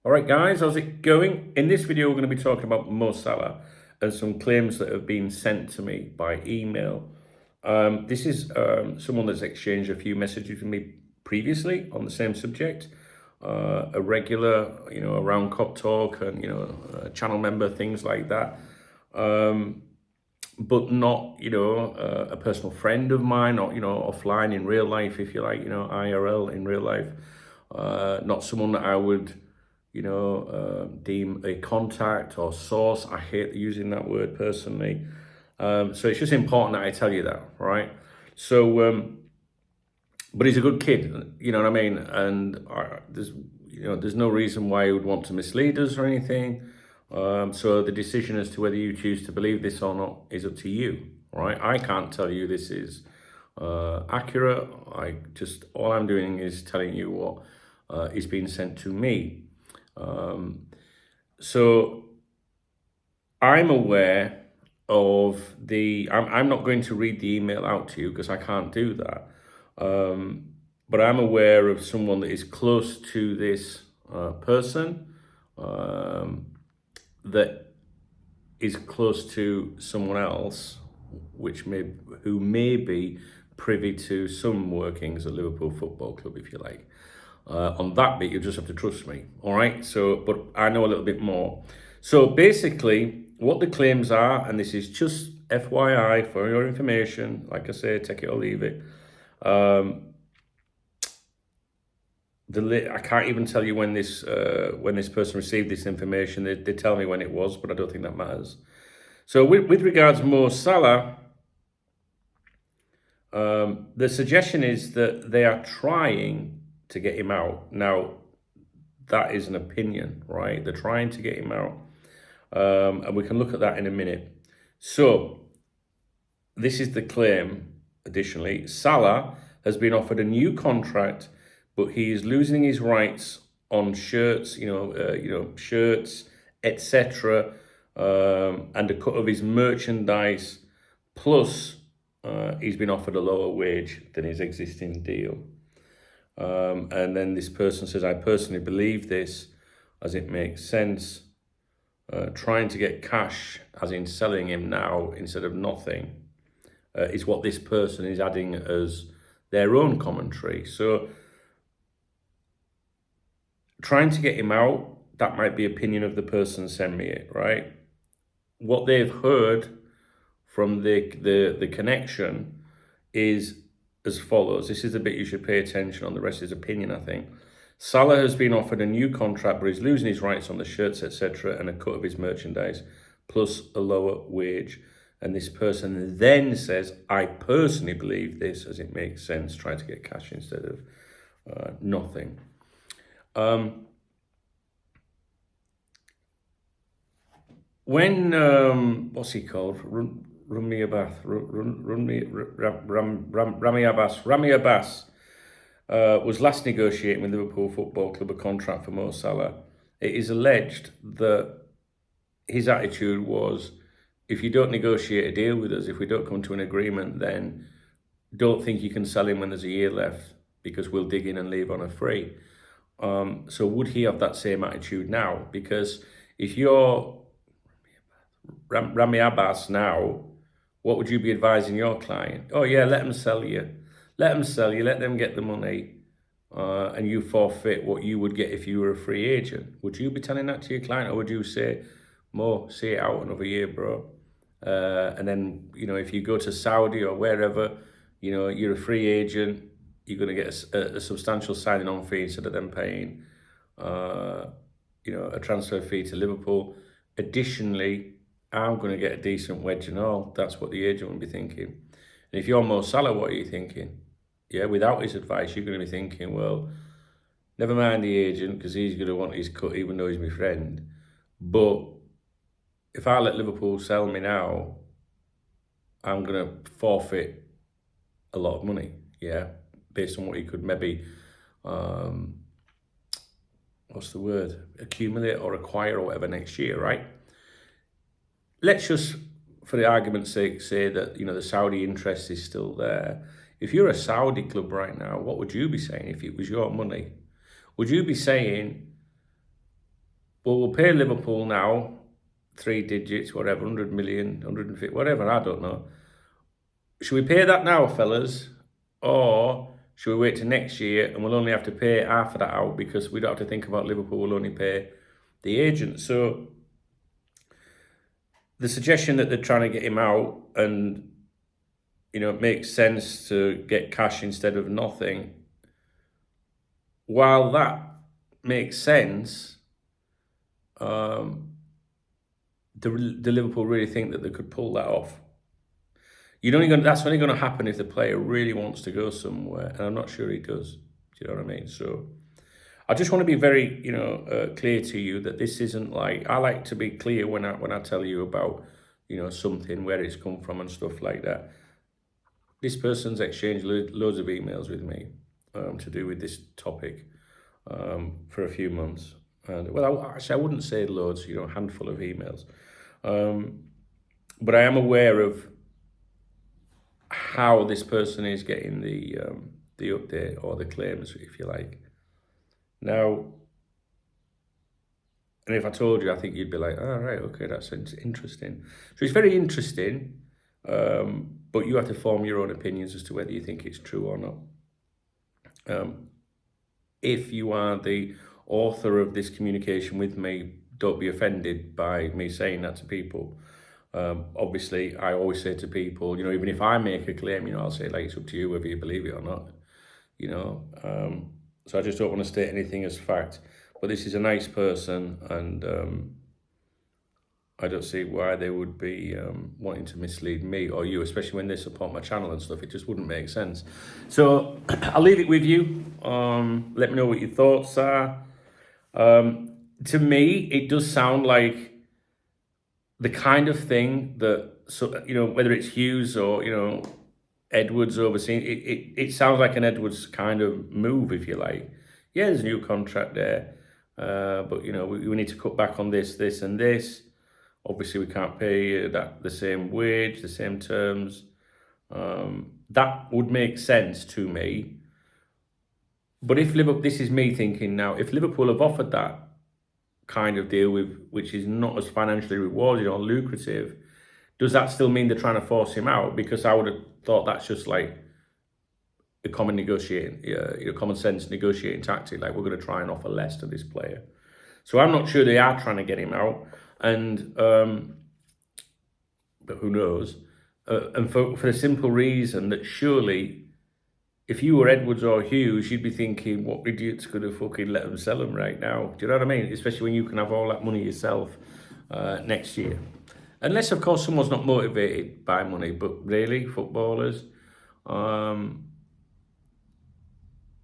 All right, guys, how's it going? In this video, we're going to be talking about Mo Salah and some claims that have been sent to me by email. This is someone that's exchanged a few messages with me previously on the same subject. A regular, around KopTalk and, a channel member, things like that. But not, a personal friend of mine, or, offline in real life, if you like, IRL in real life. Not someone that I would, deem a contact or source. I hate using that word personally. So it's just important that I tell you that, right? So, but he's a good kid, you know what I mean? And there's no reason why he would want to mislead us or anything. So the decision as to whether you choose to believe this or not is up to you, right? I can't tell you this is accurate. All I'm doing is telling you what is being sent to me. So I'm aware of I'm not going to read the email out to you because I can't do that. But I'm aware of someone that is close to this person, that is close to someone else, who may be privy to some workings at Liverpool Football Club, if you like. On that bit, you just have to trust me, all right? So, but I know a little bit more. So basically, what the claims are, and this is just FYI for your information, like I say, take it or leave it. I can't even tell you when this person received this information. They tell me when it was, but I don't think that matters. So with regards to Mo Salah, the suggestion is that they are trying to get him out. Now, that is an opinion, right? They're trying to get him out. And we can look at that in a minute. So, this is the claim, additionally. Salah has been offered a new contract, but he is losing his rights on shirts, shirts, etc., and a cut of his merchandise, plus he's been offered a lower wage than his existing deal. And then this person says, I personally believe this, as it makes sense. Trying to get cash, as in selling him now instead of nothing, is what this person is adding as their own commentary. So, trying to get him out, that might be opinion of the person send me it, right? What they've heard from the connection is as follows. This is the bit you should pay attention on. The rest is opinion, I think. Salah has been offered a new contract, but he's losing his rights on the shirts, etc., and a cut of his merchandise, plus a lower wage. And this person then says, I personally believe this, as it makes sense, trying to get cash instead of nothing. When, what's he called? Rami Abbas was last negotiating with Liverpool Football Club a contract for Mo Salah. It is alleged that his attitude was, if you don't negotiate a deal with us, if we don't come to an agreement, then don't think you can sell him when there's a year left, because we'll dig in and leave on a free. So would he have that same attitude now? Because if you're Rami Abbas now, what would you be advising your client? Oh yeah, let them sell you. Let them get the money, and you forfeit what you would get if you were a free agent. Would you be telling that to your client, or would you say, Mo, see it out another year, bro? And then, if you go to Saudi or wherever, you're a free agent, you're going to get a substantial signing on fee instead of them paying, a transfer fee to Liverpool. Additionally, I'm going to get a decent wedge and all. That's what the agent would be thinking. And if you're Mo Salah, what are you thinking? Yeah, without his advice, you're going to be thinking, well, never mind the agent, because he's going to want his cut, even though he's my friend. But if I let Liverpool sell me now, I'm going to forfeit a lot of money, yeah, based on what he could maybe, accumulate or acquire or whatever next year, right? Let's just, for the argument's sake, say that, the Saudi interest is still there. If you're a Saudi club right now, what would you be saying if it was your money? Would you be saying, well, we'll pay Liverpool now 3 digits, whatever, 100 million, 150, whatever, I don't know. Should we pay that now, fellas? Or should we wait till next year and we'll only have to pay half of that out because we don't have to think about Liverpool, we'll only pay the agent. So the suggestion that they're trying to get him out and, you know, it makes sense to get cash instead of nothing. While that makes sense, do Liverpool really think that they could pull that off? That's only going to happen if the player really wants to go somewhere, and I'm not sure he does. Do you know what I mean? So I just want to be very, clear to you that this isn't like, I like to be clear when I tell you about, something, where it's come from and stuff like that. This person's exchanged loads of emails with me to do with this topic for a few months. And well, I wouldn't say loads, a handful of emails. But I am aware of how this person is getting the update or the claims, if you like. Now, and if I told you, I think you'd be like, oh, right, okay, that's interesting. So it's very interesting, but you have to form your own opinions as to whether you think it's true or not. If you are the author of this communication with me, don't be offended by me saying that to people. Obviously, I always say to people, even if I make a claim, I'll say, like, it's up to you whether you believe it or not, So I just don't want to state anything as fact. But this is a nice person, and I don't see why they would be wanting to mislead me or you, especially when they support my channel and stuff. It just wouldn't make sense. So I'll leave it with you. Let me know what your thoughts are. To me, it does sound like the kind of thing that, whether it's Hughes or, Edwards overseeing, it sounds like an Edwards kind of move, if you like. Yeah, there's a new contract there, but, we need to cut back on this, and this. Obviously, we can't pay the same wage, the same terms. That would make sense to me. But if Liverpool, this is me thinking now, if Liverpool have offered that kind of deal which is not as financially rewarding or lucrative, does that still mean they're trying to force him out? Because I would have thought that's just like a common sense negotiating tactic. Like, we're going to try and offer less to this player. So I'm not sure they are trying to get him out, and but who knows? And for the simple reason that surely, if you were Edwards or Hughes, you'd be thinking, what idiots could have fucking let them sell them right now? Do you know what I mean? Especially when you can have all that money yourself next year. Unless, of course, someone's not motivated by money. But really, footballers,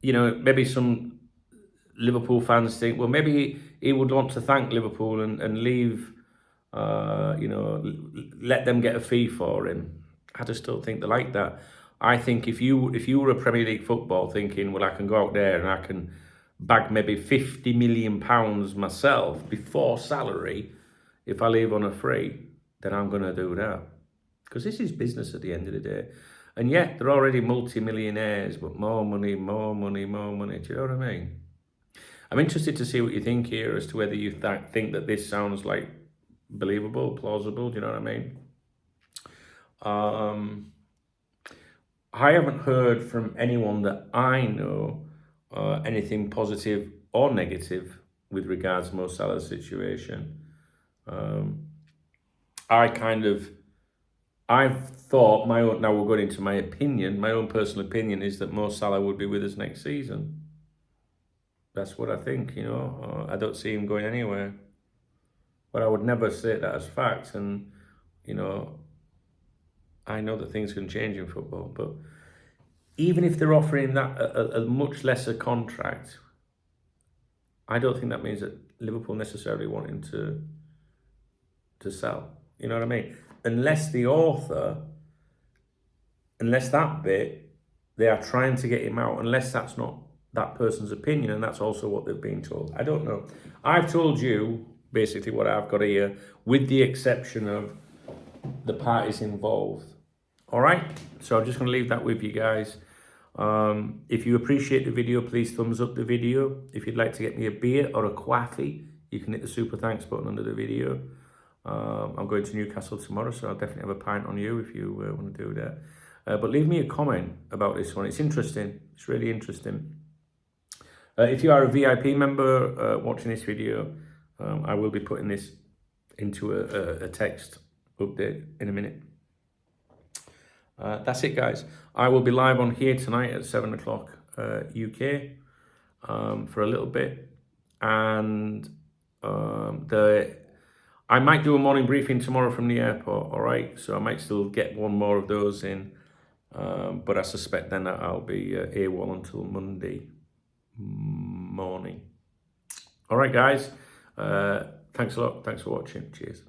maybe some Liverpool fans think, well, maybe he would want to thank Liverpool and leave, let them get a fee for him. I just don't think they're like that. I think if you were a Premier League football thinking, well, I can go out there and I can bag maybe £50 million myself before salary if I leave on a free, then I'm going to do that. Because this is business at the end of the day. And yet, they're already multi-millionaires, but more money. Do you know what I mean? I'm interested to see what you think here as to whether you think that this sounds like believable, plausible. Do you know what I mean? I haven't heard from anyone that I know anything positive or negative with regards to Mo Salah's situation. I've thought, now we're going into my opinion, my own personal opinion is that Mo Salah would be with us next season. That's what I think, I don't see him going anywhere. But I would never say that as fact, and, I know that things can change in football, but even if they're offering that a much lesser contract, I don't think that means that Liverpool necessarily want him to sell. You know what I mean? Unless that bit, they are trying to get him out, unless that's not that person's opinion, and that's also what they've been told. I don't know. I've told you basically what I've got here, with the exception of the parties involved. All right, so I'm just going to leave that with you guys. If you appreciate the video, please thumbs up the video. If you'd like to get me a beer or a coffee, you can hit the super thanks button under the video. I'm going to Newcastle tomorrow, so I'll definitely have a pint on you if you want to do that. But leave me a comment about this one. It's interesting. It's really interesting. If you are a VIP member watching this video, I will be putting this into a text update in a minute. That's it, guys. I will be live on here tonight at 7 o'clock UK for a little bit. And I might do a morning briefing tomorrow from the airport, all right? So I might still get one more of those in. But I suspect then that I'll be AWOL until Monday morning. All right, guys. Thanks a lot. Thanks for watching. Cheers.